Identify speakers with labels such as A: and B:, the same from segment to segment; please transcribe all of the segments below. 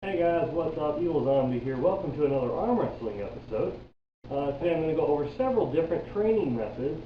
A: Hey guys, what's up? Evilzombie here. Welcome to another arm wrestling episode. Today I'm going to go over several different training methods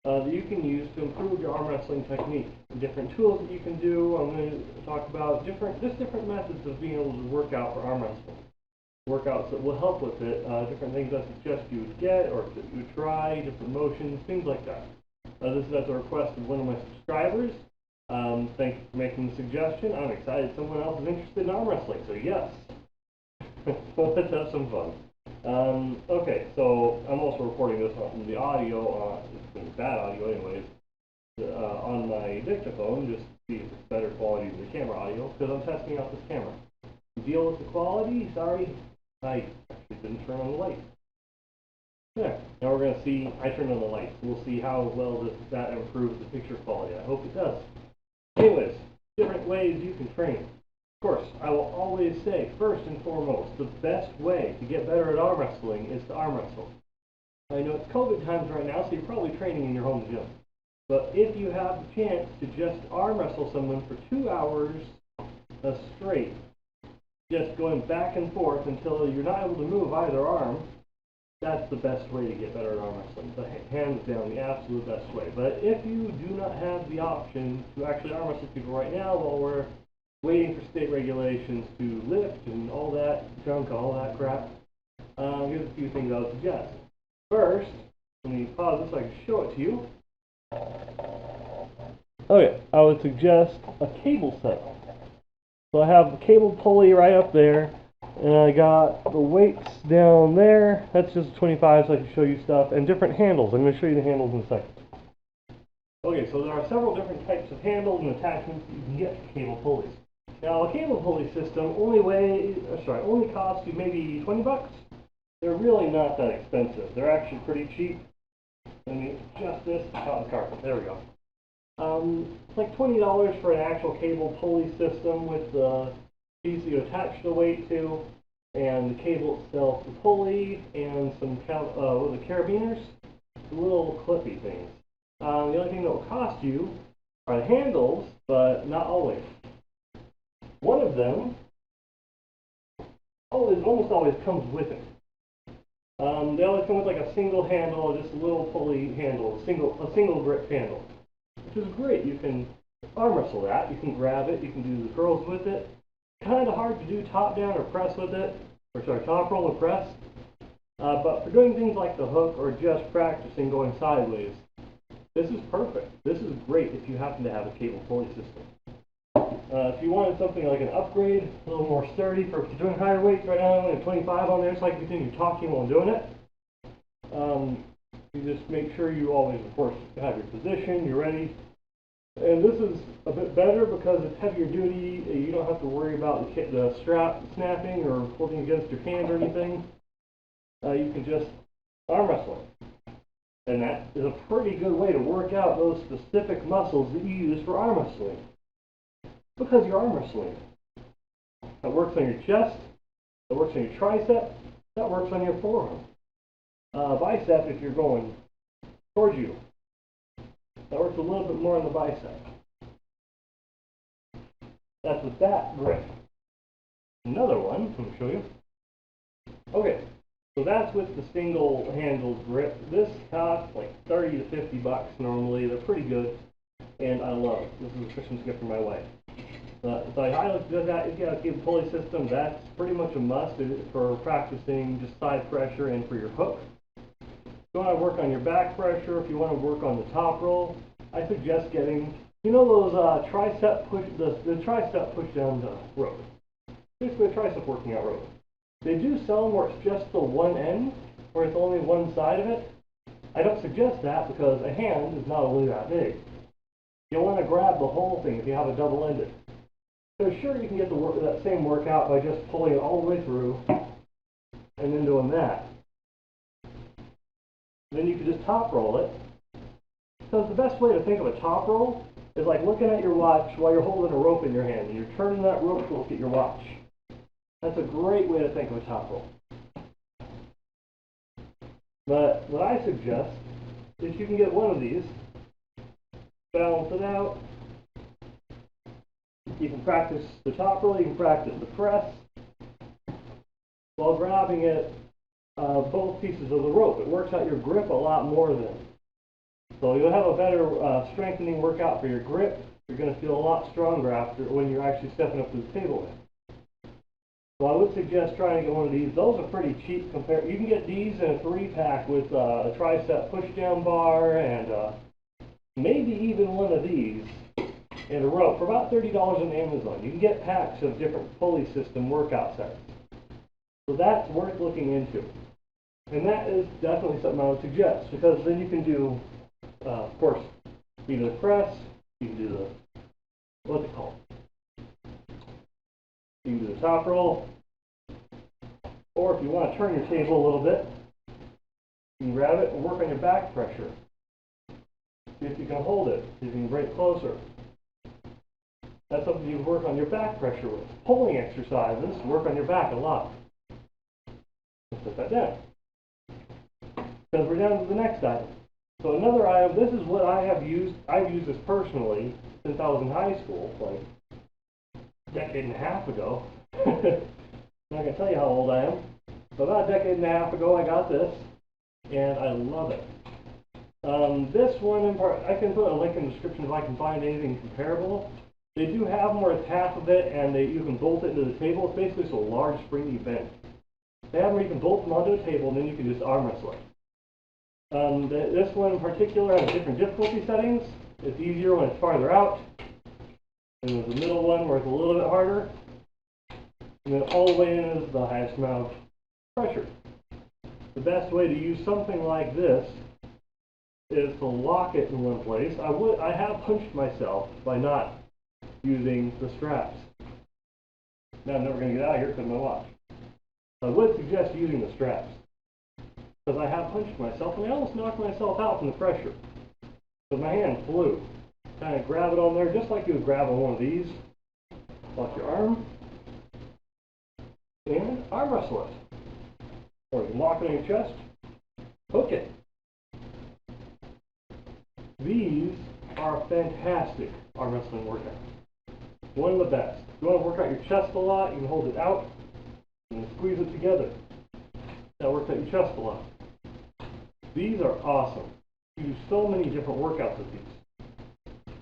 A: that you can use to improve your arm wrestling technique. Different tools that you can do. I'm going to talk about different methods of being able to work out for arm wrestling. Workouts that will help with it. Different things I suggest you would get or that you would try, different motions, things like that. This is at the request of one of my subscribers. Thank you for making the suggestion. I'm excited someone else is interested in arm wrestling, so yes. Let's have some fun. Okay, so I'm also recording this on the audio, it's going to be bad audio anyways, on my dictaphone, just to see if it's better quality than the camera audio, because I'm testing out this camera. Deal with the quality, sorry, I actually didn't turn on the light. There, now we're going to see, I turned on the light, we'll see how well that improves the picture quality. I hope it does. Anyways, different ways you can train. Of course, I will always say, first and foremost, the best way to get better at arm wrestling is to arm wrestle. I know it's COVID times right now, so you're probably training in your home gym. But if you have the chance to just arm wrestle someone for 2 hours straight, just going back and forth until you're not able to move either arm, that's the best way to get better at arm wrestling. Hands down, the absolute best way. But if you do not have the option to actually arm wrestle people right now while we're waiting for state regulations to lift and all that junk, all that crap, here's a few things I would suggest. First, let me pause this so I can show it to you. Okay, I would suggest a cable setup. So I have the cable pulley right up there, and I got the weights down there. That's just 25 so I can show you stuff, and different handles. I'm going to show you the handles in a second. Okay, so there are several different types of handles and attachments that you can get for cable pulleys. Now, a cable pulley system only costs you maybe 20 bucks. They're really not that expensive. They're actually pretty cheap. Let me adjust this. Out the carpet. There we go. It's like $20 for an actual cable pulley system with the piece that you attach the weight to, and the cable itself, the pulley, and some the carabiners, the little clippy things. The only thing that will cost you are the handles, but not always. One of them almost always comes with it. They always come with like a single handle, just a little pulley handle, a single grip handle, which is great. You can arm wrestle that. You can grab it. You can do the curls with it. Kind of hard to do top down or press with it, top roll or press. But for doing things like the hook or just practicing going sideways, this is perfect. This is great if you happen to have a cable pulley system. If you wanted something like an upgrade, a little more sturdy for if you're doing higher weights right now, I'm only 25 on there, so I can continue talking while I'm doing it. You just make sure you always, of course, have your position, you're ready. And this is a bit better because it's heavier duty. You don't have to worry about the strap snapping or holding against your hand or anything. You can just arm wrestle. And that is a pretty good way to work out those specific muscles that you use for arm wrestling. Because you're arm wrestling. That works on your chest, that works on your tricep, that works on your forearm. Bicep, if you're going towards you, that works a little bit more on the bicep. That's with that grip. Another one, let me show you. Okay, so that's with the single handled grip. This costs like 30 to 50 bucks normally. They're pretty good, and I love it. This is a Christmas gift for my wife. So I highly suggest that if you have a cable pulley system, that's pretty much a must for practicing just side pressure and for your hook. If you want to work on your back pressure, if you want to work on the top roll, I suggest getting, you know those the tricep push down the rope. Basically a tricep working out rope. They do sell them where it's just the one end, where it's only one side of it. I don't suggest that because a hand is not only that big. You'll want to grab the whole thing if you have a double-ended. So sure, you can get that same workout by just pulling it all the way through and then doing that. Then you can just top roll it. So the best way to think of a top roll is like looking at your watch while you're holding a rope in your hand and you're turning that rope to look at your watch. That's a great way to think of a top roll. But what I suggest is you can get one of these, balance it out. You can practice the top roll, you can practice the press, while grabbing it, both pieces of the rope. It works out your grip a lot more then. So you'll have a better strengthening workout for your grip. You're going to feel a lot stronger after when you're actually stepping up to the table. So I would suggest trying to get one of these. Those are pretty cheap compared. You can get these in a 3-pack with a tricep push-down bar and maybe even one of these and a rope for about $30 on Amazon. You can get packs of different pulley system workout sets. So that's worth looking into. And that is definitely something I would suggest, because then you can do, of course, either the press, you can do the, what's it called? You can do the top roll, or if you want to turn your table a little bit, you can grab it and work on your back pressure. See if you can hold it, see if you can bring it closer. That's something you can work on your back pressure with. Pulling exercises work on your back a lot. Let's put that down. Because we're down to the next item. So another item, this is what I have used. I've used this personally since I was in high school, like a decade and a half ago. I'm not going to tell you how old I am. But about a decade and a half ago, I got this, and I love it. This one, in part, I can put a link in the description if I can find anything comparable. They do have them where it's half of it, and you can bolt it into the table. It's basically just a large springy bend. They have them where you can bolt them onto a table, and then you can just arm wrestle it. This one in particular has different difficulty settings. It's easier when it's farther out. And there's the middle one where it's a little bit harder. And then all the way in is the highest amount of pressure. The best way to use something like this is to lock it in one place. I have punched myself by not using the straps. Now I'm never going to get out of here because of my watch. I would suggest using the straps, because I have punched myself and I almost knocked myself out from the pressure. But my hand flew. Kind of grab it on there just like you would grab on one of these. Lock your arm and arm wrestle it. Or you can lock it on your chest, hook it. These are fantastic arm wrestling workouts. One of the best. If you want to work out your chest a lot, you can hold it out and squeeze it together. That works out your chest a lot. These are awesome. You do so many different workouts with these.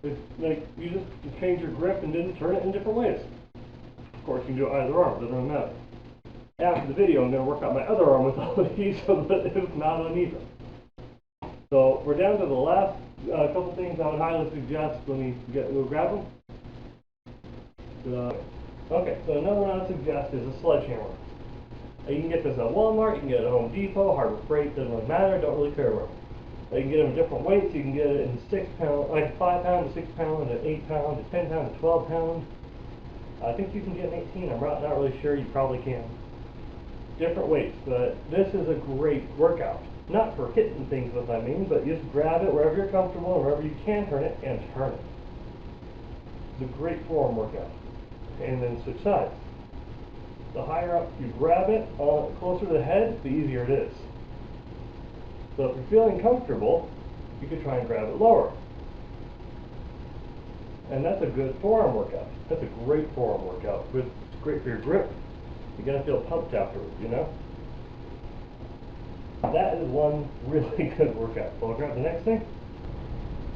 A: It's like you just change your grip and then turn it in different ways. Of course, you can do either arm, doesn't really matter. After the video, I'm going to work out my other arm with all of these so that it's not uneven. So we're down to the last couple things I would highly suggest when we'll grab them. Okay, so another one I would suggest is a sledgehammer. You can get this at Walmart, you can get it at Home Depot, Harbor Freight, doesn't really matter, don't really care where. You can get them in different weights. You can get it in 6 pound, like 5 pound to 6 pound, to 8 pound, to 10 pound, to 12 pound. I think you can get an 18. I'm not really sure. You probably can. Different weights, but this is a great workout. Not for hitting things, what I mean, but just grab it wherever you're comfortable and wherever you can turn it, and turn it. It's a great forearm workout. And then switch sides. The higher up you grab it, closer to the head, the easier it is. So if you're feeling comfortable, you could try and grab it lower. And that's a good forearm workout. That's a great forearm workout. It's great for your grip. You're going to feel pumped afterwards, you know? That is one really good workout. So I'll grab the next thing.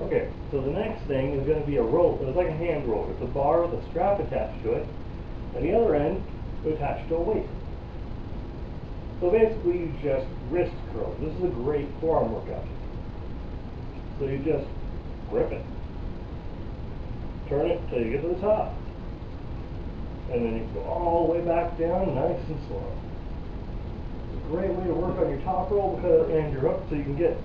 A: Okay, so the next thing is going to be a rope. It's like a hand rope. It's a bar with a strap attached to it. And the other end is attached to a weight. So basically you just wrist curl. This is a great forearm workout. So you just grip it. Turn it until you get to the top. And then you go all the way back down nice and slow. It's a great way to work on your top roll and your hook so you can get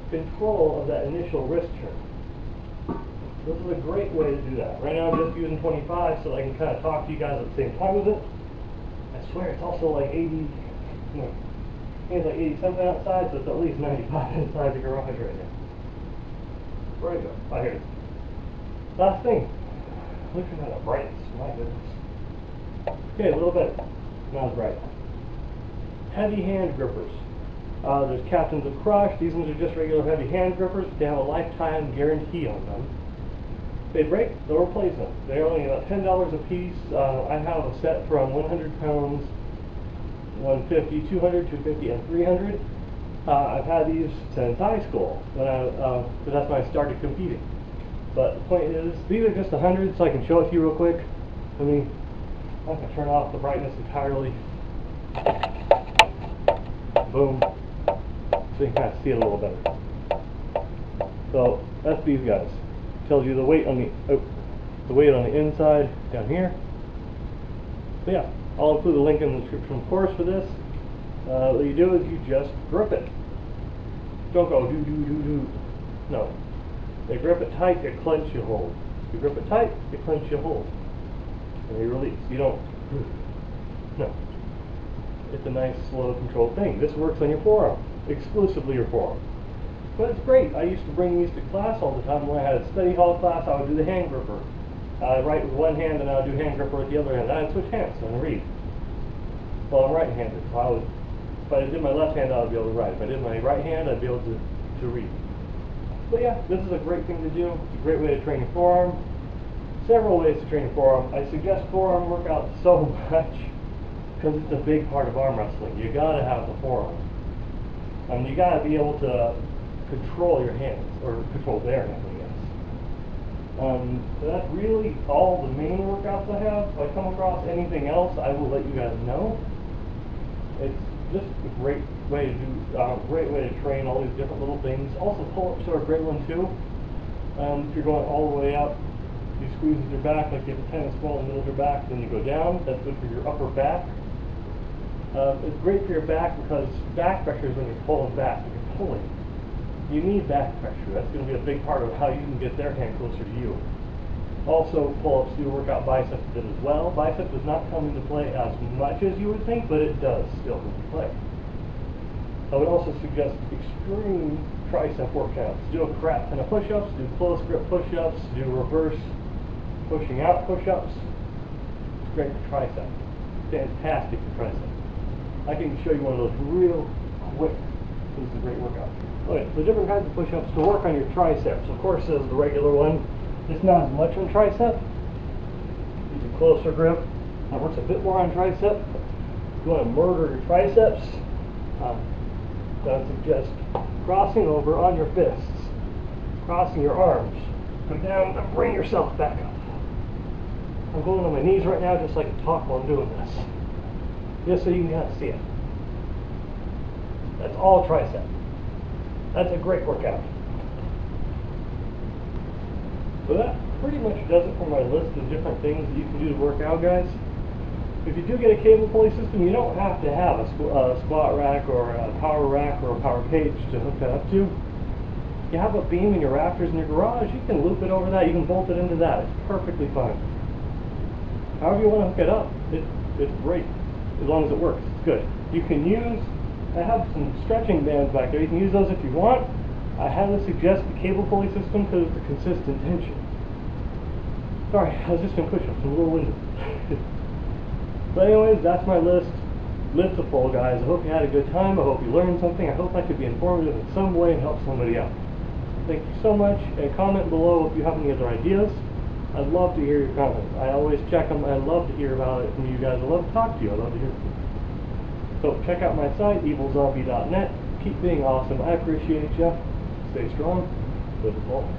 A: control of that initial wrist turn. This is a great way to do that. Right now I'm just using 25 so I can kind of talk to you guys at the same time with it. I swear it's also like 80, it's like 80 something outside, so it's at least 95 inside the garage right now. Where do I go? Oh, here it is. Last thing. Look at that brightness, my goodness. Okay, a little bit. Not as bright. Heavy hand grippers. There's Captains of Crush. These ones are just regular heavy hand grippers. They have a lifetime guarantee on them. If they break, they'll replace them. They're only about $10 a piece. I have a set from 100 pounds. 150, 200, 250, and 300. I've had these since high school, but that's when I started competing. But the point is, these are just 100, so I can show it to you real quick. I'm going to turn off the brightness entirely. Boom. So you can kind of see it a little better. So that's these guys. Tells you the weight on the inside down here. So yeah, I'll include a link in the description, of course, for this. What you do is you just grip it. Don't go do. No. You grip it tight, you clench, you hold. You grip it tight, you clench, you hold. And you release. You don't. No. It's a nice, slow, controlled thing. This works on your forearm, exclusively your forearm. But it's great. I used to bring these to class all the time. When I had a study hall class, I would do the hand gripper. I'd write with one hand, and I would do hand gripper with the other hand. I'd switch hands and read. Well, I'm right-handed, so if I did my left hand, I would be able to write. If I did my right hand, I'd be able to read. But yeah, this is a great thing to do. It's a great way to train your forearm. Several ways to train your forearm. I suggest forearm workouts so much because it's a big part of arm wrestling. You gotta have the forearm. You gotta be able to control your hands, or control their hands, I guess. So that's really all the main workouts I have. If I come across anything else, I will let you guys know. It's just a great way to do, great way to train all these different little things. Also, pull-ups are a great one too. If you're going all the way up, you squeeze with your back like you have a tennis ball in the middle of your back, then you go down. That's good for your upper back. It's great for your back because back pressure is when you're pulling back, when you're pulling. You need back pressure. That's going to be a big part of how you can get their hand closer to you. Also, pull-ups do work out biceps a bit as well. Bicep does not come into play as much as you would think, but it does still come into play. I would also suggest extreme tricep workouts. Do a crap ton of push-ups, do close grip push-ups, do reverse pushing out push-ups. It's great for tricep. Fantastic for tricep. I can show you one of those real quick. This is a great workout. Okay, so different kinds of push-ups to work on your triceps. Of course, there's the regular one. It's not as much on tricep. Use a closer grip. That works a bit more on tricep. If you want to murder your triceps, I would suggest crossing over on your fists, crossing your arms, go down and bring yourself back up. I'm going on my knees right now just so I can talk while I'm doing this. Just so you can kind of see it. That's all tricep. That's a great workout. So that pretty much does it for my list of different things that you can do to work out, guys. If you do get a cable pulley system, you don't have to have a squat rack or a power rack or a power cage to hook that up to. If you have a beam in your rafters in your garage, you can loop it over that, you can bolt it into that. It's perfectly fine. However you want to hook it up, it's great. As long as it works, it's good. You can use, I have some stretching bands back there, you can use those if you want. I highly suggest the cable pulley system because it's a consistent tension. Sorry, I was just doing push-ups, I'm a little winded. But anyways, that's my list. Lift the full, guys. I hope you had a good time. I hope you learned something. I hope I could be informative in some way and help somebody out. Thank you so much, and comment below if you have any other ideas. I'd love to hear your comments. I always check them. I love to hear about it from you guys. I love to talk to you. I love to hear from you. So check out my site, evilzombie.net. Keep being awesome. I appreciate you. Stay strong. Live the ball.